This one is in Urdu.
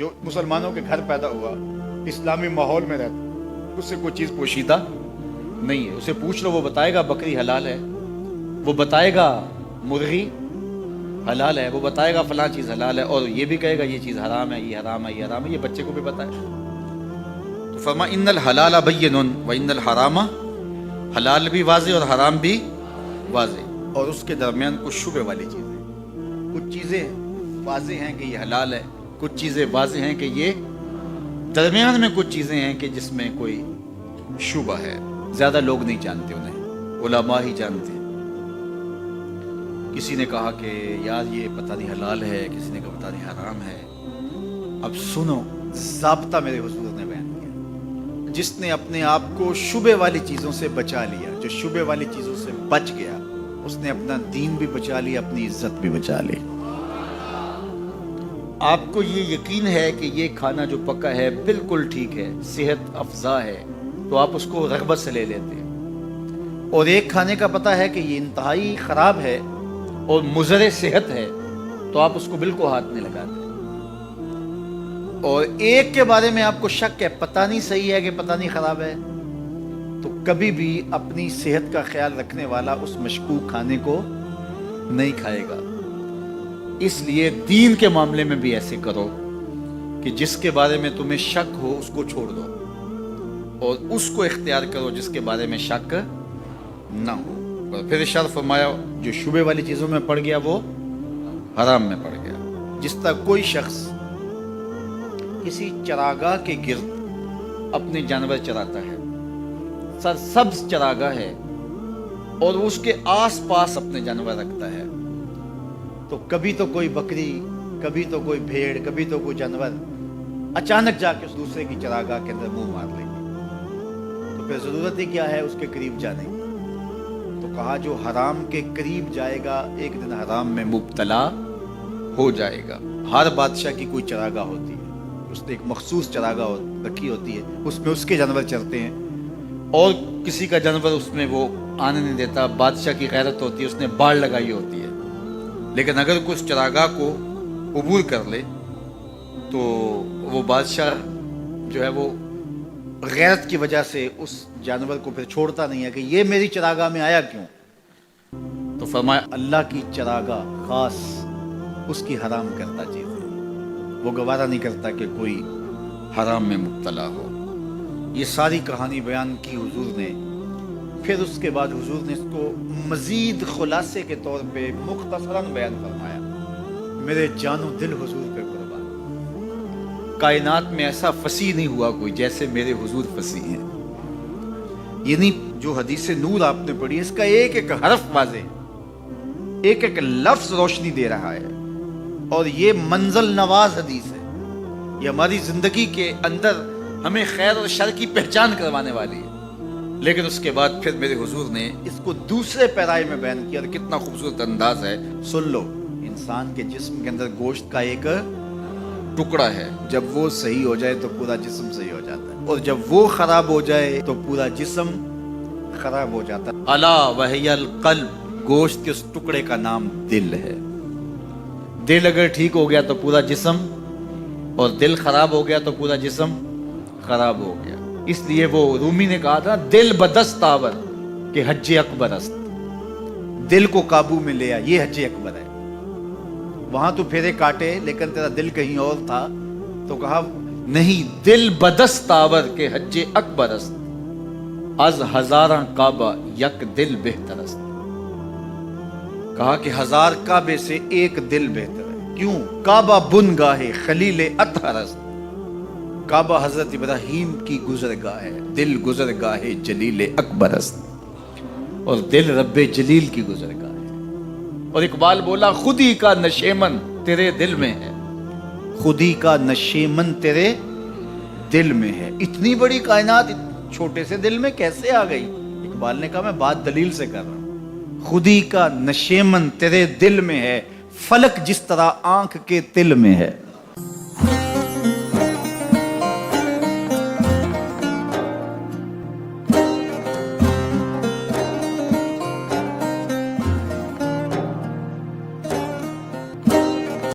جو مسلمانوں کے گھر پیدا ہوا، اسلامی ماحول میں رہتا، اس سے کوئی چیز پوشیدہ نہیں ہے. اسے پوچھ لو، وہ بتائے گا بکری حلال ہے، وہ بتائے گا مرغی حلال ہے، وہ بتائے گا فلاں چیز حلال ہے، اور یہ بھی کہے گا یہ چیز حرام ہے، یہ حرام ہے، یہ حرام ہے. یہ بچے کو بھی پتہ ہے. تو فرما ان الحلال بین و ان الحرام، حلال بھی واضح اور حرام بھی واضح، اور اس کے درمیان کچھ شبہ والی چیزیں. کچھ چیزیں واضح ہیں کہ یہ حلال ہے، کچھ چیزیں واضح ہیں کہ یہ، درمیان میں کچھ چیزیں ہیں کہ جس میں کوئی شبہ ہے. زیادہ لوگ نہیں جانتے انہیں، علماء ہی جانتے ہیں. کسی نے کہا کہ یار یہ پتہ نہیں حلال ہے، کسی نے کہا پتہ نہیں حرام ہے. اب سنو، ضابطہ میرے حضور نے بیان کیا. جس نے اپنے آپ کو شبہ والی چیزوں سے بچا لیا، جو شبہ والی چیزوں سے بچ گیا، اس نے اپنا دین بھی بچا لیا، اپنی عزت بھی بچا لی. آپ کو یہ یقین ہے کہ یہ کھانا جو پکا ہے بالکل ٹھیک ہے، صحت افزا ہے، تو آپ اس کو رغبت سے لے لیتے ہیں. اور ایک کھانے کا پتہ ہے کہ یہ انتہائی خراب ہے اور مضر صحت ہے، تو آپ اس کو بالکل ہاتھ نہیں لگاتے. اور ایک کے بارے میں آپ کو شک ہے، پتہ نہیں صحیح ہے کہ پتہ نہیں خراب ہے، تو کبھی بھی اپنی صحت کا خیال رکھنے والا اس مشکوک کھانے کو نہیں کھائے گا. اس لیے دین کے معاملے میں بھی ایسے کرو کہ جس کے بارے میں تمہیں شک ہو اس کو چھوڑ دو، اور اس کو اختیار کرو جس کے بارے میں شک نہ ہو. اور پھر ارشاد فرمایا جو شبہ والی چیزوں میں پڑ گیا وہ حرام میں پڑ گیا. جس طرح کوئی شخص کسی چراگاہ کے گرد اپنے جانور چراتا ہے، سرسبز چراگاہ ہے، اور اس کے آس پاس اپنے جانور رکھتا ہے، تو کبھی تو کوئی بکری، کبھی تو کوئی بھیڑ، کبھی تو کوئی جانور اچانک جا کے اس دوسرے کی چراگاہ کے اندر منہ مار لیں گے، تو پھر ضرورت ہی کیا ہے اس کے قریب جانے کی. تو کہا جو حرام کے قریب جائے گا ایک دن حرام میں مبتلا ہو جائے گا. ہر بادشاہ کی کوئی چراگاہ ہوتی ہے، اس نے ایک مخصوص چراگاہ رکھی ہوتی ہے، اس میں اس کے جانور چرتے ہیں، اور کسی کا جانور اس میں وہ آنے نہیں دیتا. بادشاہ کی غیرت ہوتی ہے، اس نے باڑ لگائی ہوتی ہے، لیکن اگر کوئی اس چراگاہ کو عبور کر لے تو وہ بادشاہ جو ہے وہ غیرت کی وجہ سے اس جانور کو پھر چھوڑتا نہیں ہے کہ یہ میری چراگاہ میں آیا کیوں. تو فرمایا اللہ کی چراگاہ خاص اس کی حرام کرتا چیز ہے، وہ گوارا نہیں کرتا کہ کوئی حرام میں مبتلا ہو. یہ ساری کہانی بیان کی حضور نے. پھر اس کے بعد حضور نے اس کو مزید خلاصے کے طور پہ مختصراً بیان فرمایا. میرے جان و دل حضور پہ قربان. کائنات میں ایسا فصیح نہیں ہوا کوئی جیسے میرے حضور فصیح ہیں. یعنی جو حدیث نور آپ نے پڑھی، اس کا ایک ایک حرف واضح، ایک ایک لفظ روشنی دے رہا ہے، اور یہ منزل نواز حدیث ہے. یہ ہماری زندگی کے اندر ہمیں خیر اور شر کی پہچان کروانے والی ہے. لیکن اس کے بعد پھر میرے حضور نے اس کو دوسرے پیرائے میں بیان کیا. کتنا خوبصورت انداز ہے، سن لو. انسان کے جسم کے اندر گوشت کا ایک ٹکڑا ہے، جب وہ صحیح ہو جائے تو پورا جسم صحیح ہو جاتا ہے، اور جب وہ خراب ہو جائے تو پورا جسم خراب ہو جاتا ہے. الا وہی القلب، گوشت کے اس ٹکڑے کا نام دل ہے. دل اگر ٹھیک ہو گیا تو پورا جسم، اور دل خراب ہو گیا تو پورا جسم خراب ہو گیا. اس لیے وہ رومی نے کہا تھا دل بدست آور کہ حج اکبر است. دل کو قابو میں لیا، یہ حج اکبر ہے. وہاں تو پھیرے کاٹے لیکن تیرا دل کہیں اور تھا، تو کہا نہیں، دل بدست آور کہ حج اکبر است، از ہزاراں کعبہ یک دل بہتر است. کہا کہ 1000 کعبے سے ایک دل بہتر ہے. کیوں؟ کعبہ بن گاہے خلیل اطہر است. کعبہ حضرت ابراہیم کی گزرگاہ ہے، دل گزرگاہ جلیل اکبر است، اور دل رب جلیل کی گزرگاہ ہے. اور اقبال بولا خودی کا نشیمن تیرے دل میں ہے، خودی کا نشیمن تیرے دل میں ہے. اتنی بڑی کائنات چھوٹے سے دل میں کیسے آ گئی؟ اقبال نے کہا میں بات دلیل سے کر رہا ہوں. خودی کا نشیمن تیرے دل میں ہے، فلک جس طرح آنکھ کے تل میں ہے.